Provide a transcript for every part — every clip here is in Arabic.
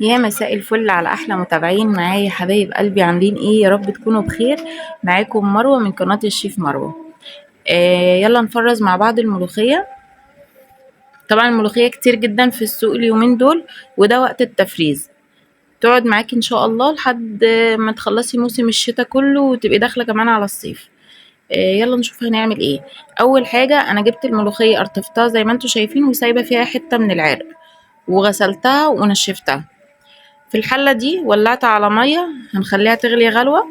يا مساء الفل على احلى متابعين معايا يا حبايب قلبي، عاملين ايه؟ يا رب تكونوا بخير. معاكم مروه من قناه الشيف مروه. يلا نفرز مع بعض الملوخيه. طبعا الملوخيه كتير جدا في السوق اليومين دول، وده وقت التفريز. تقعد معاكي ان شاء الله لحد ما تخلصي موسم الشتاء كله وتبقي داخله كمان على الصيف. يلا نشوف هنعمل ايه. اول حاجه انا جبت الملوخيه قرطفتها زي ما انتم شايفين وسايبه فيها حته من العرق، وغسلتها ونشفتها. في الحلة دي ولعت على مية هنخليها تغلي غلوة.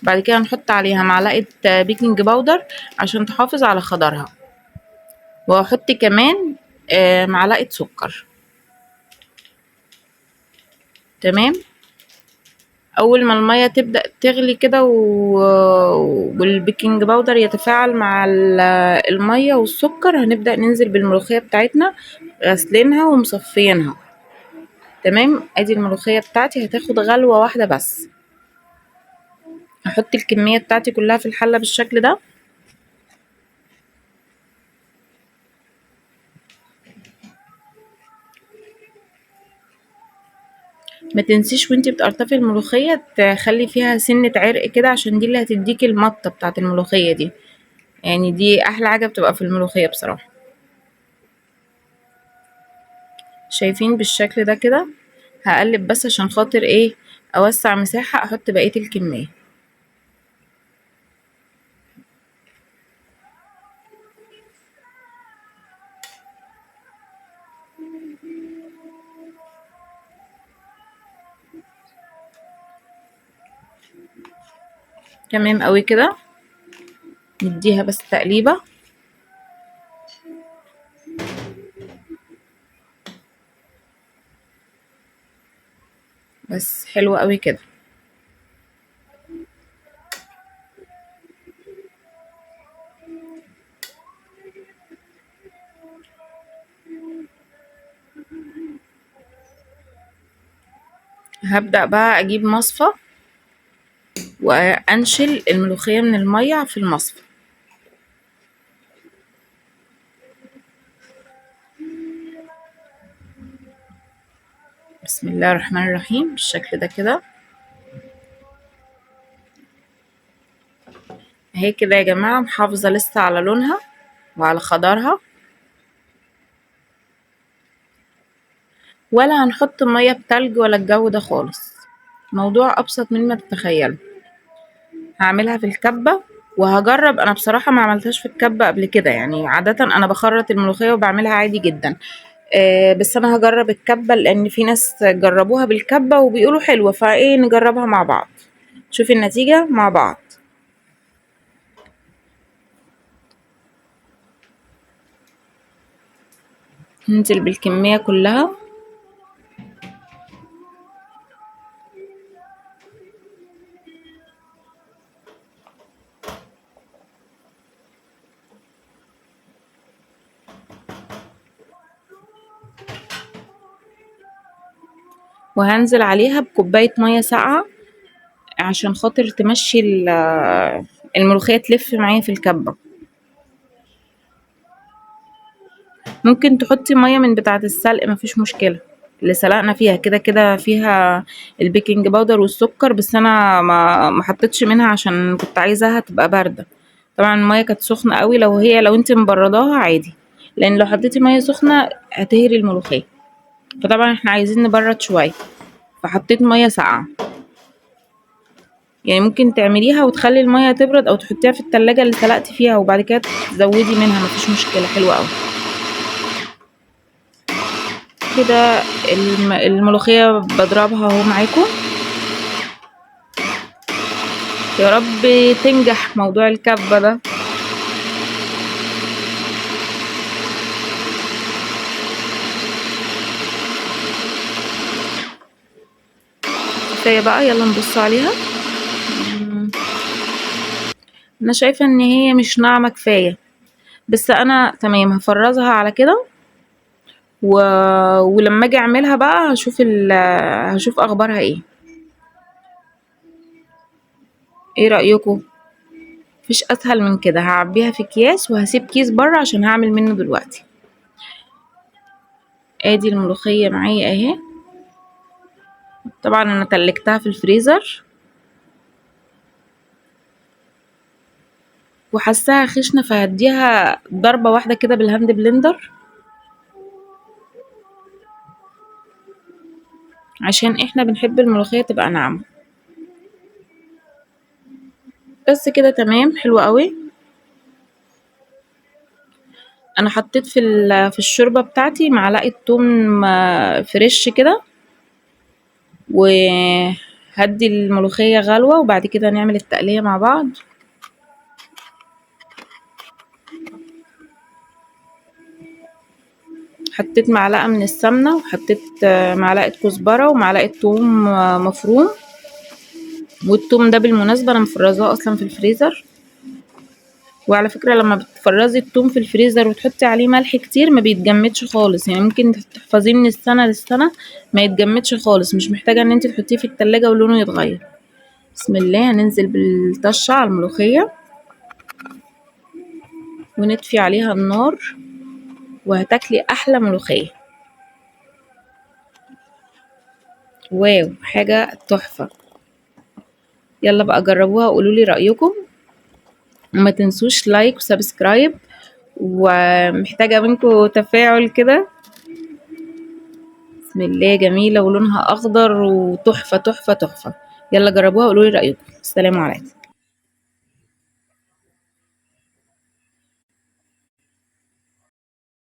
بعد كده هنحط عليها معلقة بيكنج باودر عشان تحافظ على خضرها، وهحط كمان معلقة سكر. تمام. اول ما المية تبدأ تغلي كده والبيكنج باودر يتفاعل مع المية والسكر، هنبدأ ننزل بالملوخية بتاعتنا غسلينها ومصفينها. تمام. ادي الملوخية بتاعتي هتاخد غلوة واحدة بس. هحط الكمية بتاعتي كلها في الحلة بالشكل ده. ما تنسيش وانتي بتقرطفي الملوخية تخلي فيها سنة عرق كده، عشان دي اللي هتديكي المطة بتاعت الملوخية دي. يعني دي احلى حاجة بتبقى في الملوخية بصراحة. شايفين بالشكل ده كده. هقلب بس عشان خاطر ايه، اوسع مساحة احط بقية الكمية. تمام قوي كده. نديها بس تقليبة. بس حلوة قوي كده. هبدأ بقى اجيب مصفى وانشل الملوخية من المية في المصفى. بسم الله الرحمن الرحيم بالشكل ده كده. اهي كده يا جماعة، محافظة لسه على لونها وعلى خضرها، ولا هنحط مية بتلج ولا الجو ده خالص. موضوع ابسط مما تتخيلوا. هعملها في الكبة وهجرب. انا بصراحة ما عملتهاش في الكبة قبل كده، يعني عادة انا بخرط الملوخية وبعملها عادي جدا. بس انا هجرب الكبة لان في ناس جربوها بالكبة وبيقولوا حلوة، فايه نجربها مع بعض. شوفي النتيجة مع بعض. ننزل بالكمية كلها. وهنزل عليها بكوباية مية ساقعة عشان خاطر تمشي الملوخية تلف معايا في الكبة. ممكن تحطي مية من بتاعة السلق، مفيش مشكلة. اللي سلقنا فيها كده كده فيها البيكنج باودر والسكر، بس انا ما حطيتش منها عشان كنت عايزاها تبقى باردة. طبعا المية كانت سخنة قوي، لو انت مبرداها عادي، لان لو حطيتي مية سخنة هتهري الملوخية. فطبعا احنا عايزين نبرد شوية، فحطيت مية ساقعة. يعني ممكن تعمليها وتخلي المية تبرد، او تحطيها في التلاجة اللي سلقتي فيها وبعد كده تزودي منها، مفيش مشكلة. حلوة قوي كده. الملوخية بضربها اهو معاكم. يا رب تنجح موضوع الكبة ده. كفاية بقى، يلا نبص عليها. انا شايفة ان هي مش ناعمة كفاية، بس انا تمام هفرزها على كده و... ولما اجي اعملها بقى هشوف اخبارها ايه. ايه رأيكم؟ مفيش اسهل من كده. هعبيها في اكياس وهسيب كيس بره عشان هعمل منه دلوقتي. ادي الملوخية معايا اهي. طبعا انا تلجتها في الفريزر وحاساها خشنة، فهديها ضربة واحدة كده بالهاند بلندر عشان احنا بنحب الملوخية تبقى ناعمة. بس كده تمام، حلو قوي. انا حطيت في الشوربة بتاعتي معلقة توم فريش كده، وهدي الملوخية غلوة وبعد كده نعمل التقلية مع بعض. حطيت معلقة من السمنة، وحطيت معلقة كزبرة ومعلقة توم مفروم. والتوم ده بالمناسبة انا مفرزاه اصلا في الفريزر. وعلى فكرة لما بتفرزي التوم في الفريزر وتحطي عليه ملح كتير ما بيتجمدش خالص، يعني ممكن تحفظيه من السنة للسنة ما يتجمدش خالص، مش محتاجة ان انت تحطيه في التلاجة ولونه يتغير. بسم الله، هننزل بالطشة على الملوخية ونطفي عليها النار، وهتاكلي احلى ملوخية. واو، حاجة تحفة. يلا بقى جربوها وقولولي رأيكم، وما تنسوش لايك وسبسكرايب، ومحتاجة منكم تفاعل كده. بسم الله، جميلة ولونها أخضر وتحفة تحفة تحفة. يلا جربوها وقولولي رأيكم. السلام عليكم.